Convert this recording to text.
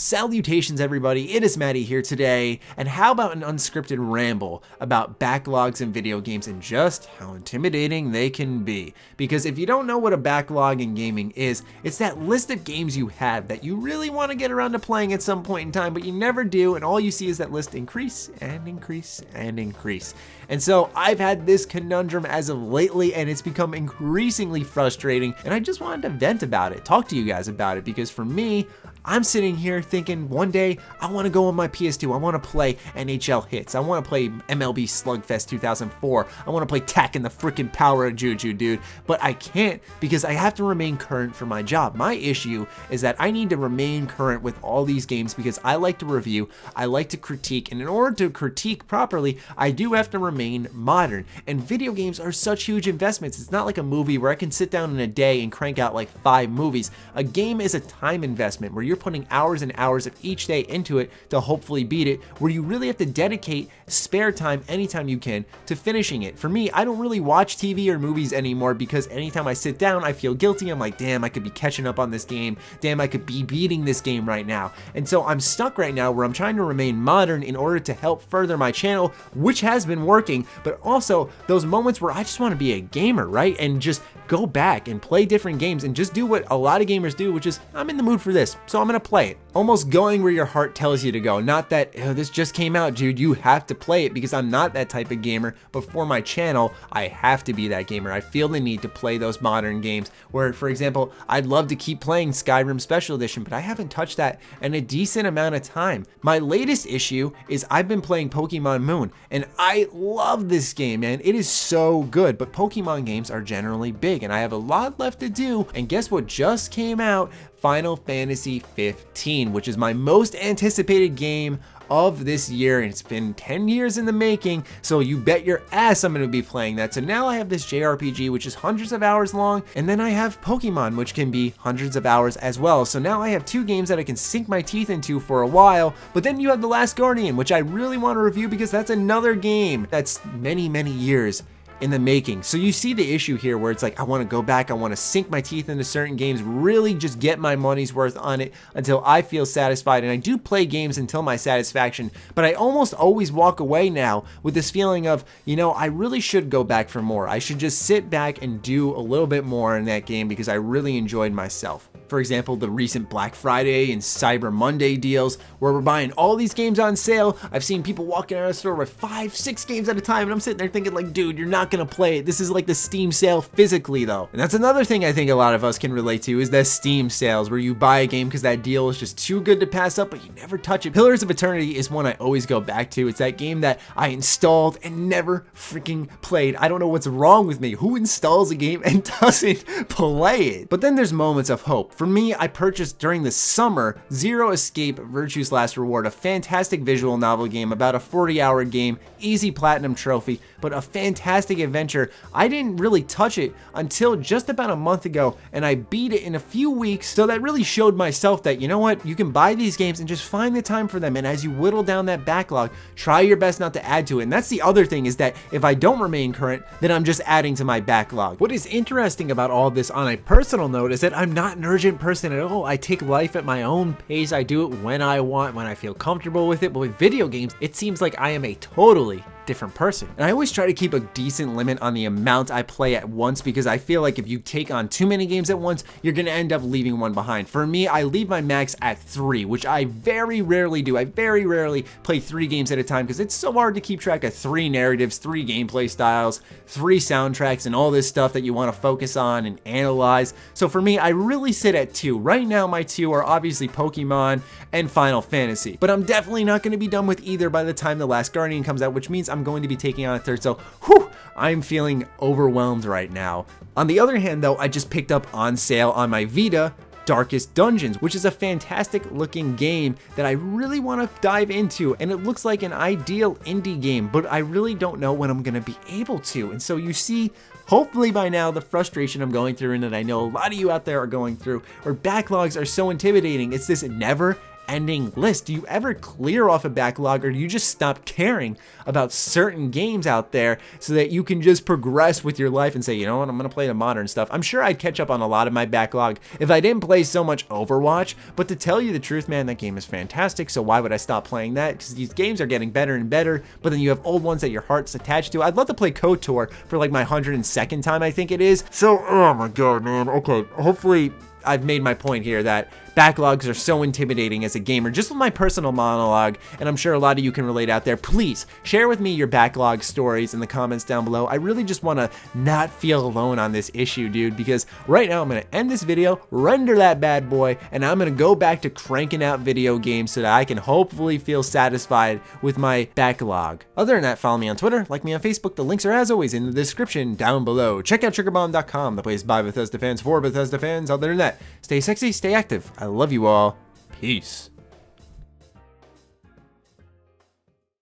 Salutations everybody, it is Matty here today, and how about an unscripted ramble about backlogs in video games and just how intimidating they can be. Because if you don't know what a backlog in gaming is, it's that list of games you have that you really want to get around to playing at some point in time, but you never do, and all you see is that list increase and increase and increase. And so I've had this conundrum as of lately, and it's become increasingly frustrating, and I just wanted to vent about it, talk to you guys about it, because for me, I'm sitting here thinking one day I want to go on my PS2, I want to play NHL Hits, I want to play MLB Slugfest 2004, I want to play Tak and the freaking Power of Juju, dude, but I can't because I have to remain current for my job. My issue is that I need to remain current with all these games because I like to review, I like to critique, and in order to critique properly, I do have to remain modern, and video games are such huge investments. It's not like a movie where I can sit down in a day and crank out like 5 movies. A game is a time investment where you're putting hours and hours of each day into it to hopefully beat it, where you really have to dedicate spare time anytime you can to finishing it. For me, I don't really watch TV or movies anymore because anytime I sit down, I feel guilty. I'm like, damn, I could be catching up on this game. Damn, I could be beating this game right now. And so I'm stuck right now where I'm trying to remain modern in order to help further my channel, which has been working, but also those moments where I just want to be a gamer, right? And just go back and play different games and just do what a lot of gamers do, which is, I'm in the mood for this, so I'm gonna play it. Almost going where your heart tells you to go. Not that, oh, this just came out, dude, you have to play it, because I'm not that type of gamer, but for my channel, I have to be that gamer. I feel the need to play those modern games where, for example, I'd love to keep playing Skyrim Special Edition, but I haven't touched that in a decent amount of time. My latest issue is I've been playing Pokemon Moon, and I love this game, man. It is so good, but Pokemon games are generally big, and I have a lot left to do, and guess what just came out? Final Fantasy 15, which is my most anticipated game of this year, and it's been 10 years in the making, so you bet your ass I'm going to be playing that. So now I have this JRPG, which is hundreds of hours long, and then I have Pokemon, which can be hundreds of hours as well. So now I have 2 games that I can sink my teeth into for a while, but then you have The Last Guardian, which I really want to review because that's another game that's many, many years in the making. So you see the issue here where it's like, I want to go back, I want to sink my teeth into certain games, really just get my money's worth on it until I feel satisfied. And I do play games until my satisfaction, but I almost always walk away now with this feeling of, you know, I really should go back for more. I should just sit back and do a little bit more in that game because I really enjoyed myself. For example, the recent Black Friday and Cyber Monday deals where we're buying all these games on sale. I've seen people walking out of the store with 5, 6 games at a time, and I'm sitting there thinking like, dude, you're not gonna play it. This is like the Steam sale physically though. And that's another thing I think a lot of us can relate to is the Steam sales where you buy a game because that deal is just too good to pass up, but you never touch it. Pillars of Eternity is one I always go back to. It's that game that I installed and never freaking played. I don't know what's wrong with me. Who installs a game and doesn't play it? But then there's moments of hope. For me, I purchased during the summer Zero Escape Virtue's Last Reward, a fantastic visual novel game, about a 40-hour game, easy platinum trophy, but a fantastic adventure. I didn't really touch it until just about a month ago, and I beat it in a few weeks, so that really showed myself that, you know what, you can buy these games and just find the time for them, and as you whittle down that backlog, try your best not to add to it. And that's the other thing, is that if I don't remain current, then I'm just adding to my backlog. What is interesting about all this on a personal note is that I'm not an urgent person at all. I take life at my own pace. I do it when I want, when I feel comfortable with it. But with video games, it seems like I am a totally different person. And I always try to keep a decent limit on the amount I play at once, because I feel like if you take on too many games at once, you're gonna end up leaving one behind. For me, I leave my max at 3, which I very rarely do. I very rarely play 3 games at a time because it's so hard to keep track of 3 narratives, 3 gameplay styles, 3 soundtracks, and all this stuff that you want to focus on and analyze. So for me, I really sit at 2. Right now, my 2 are obviously Pokemon and Final Fantasy, but I'm definitely not going to be done with either by the time The Last Guardian comes out, which means I'm going to be taking on a 3rd, so whew, I'm feeling overwhelmed right now. On the other hand though, I just picked up on sale on my Vita Darkest Dungeons, which is a fantastic looking game that I really want to dive into, and it looks like an ideal indie game, but I really don't know when I'm going to be able to. And so you see, hopefully by now, the frustration I'm going through, and that I know a lot of you out there are going through, where backlogs are so intimidating. It's this never ending list? Do you ever clear off a backlog, or do you just stop caring about certain games out there so that you can just progress with your life and say, you know what, I'm gonna play the modern stuff? I'm sure I'd catch up on a lot of my backlog if I didn't play so much Overwatch, but to tell you the truth, man, that game is fantastic, so why would I stop playing that? Because these games are getting better and better, but then you have old ones that your heart's attached to. I'd love to play KOTOR for like my 102nd time, I think it is. So, oh my god, man. Okay, hopefully I've made my point here that backlogs are so intimidating as a gamer, just with my personal monologue, and I'm sure a lot of you can relate out there. Please share with me your backlog stories in the comments down below. I really just want to not feel alone on this issue, dude, because right now I'm going to end this video, render that bad boy, and I'm going to go back to cranking out video games so that I can hopefully feel satisfied with my backlog. Other than that, follow me on Twitter, like me on Facebook. The links are as always in the description down below. Check out TriggerBomb.com, the place by Bethesda fans for Bethesda fans. Other than that, stay sexy, stay active. I love you all. Peace.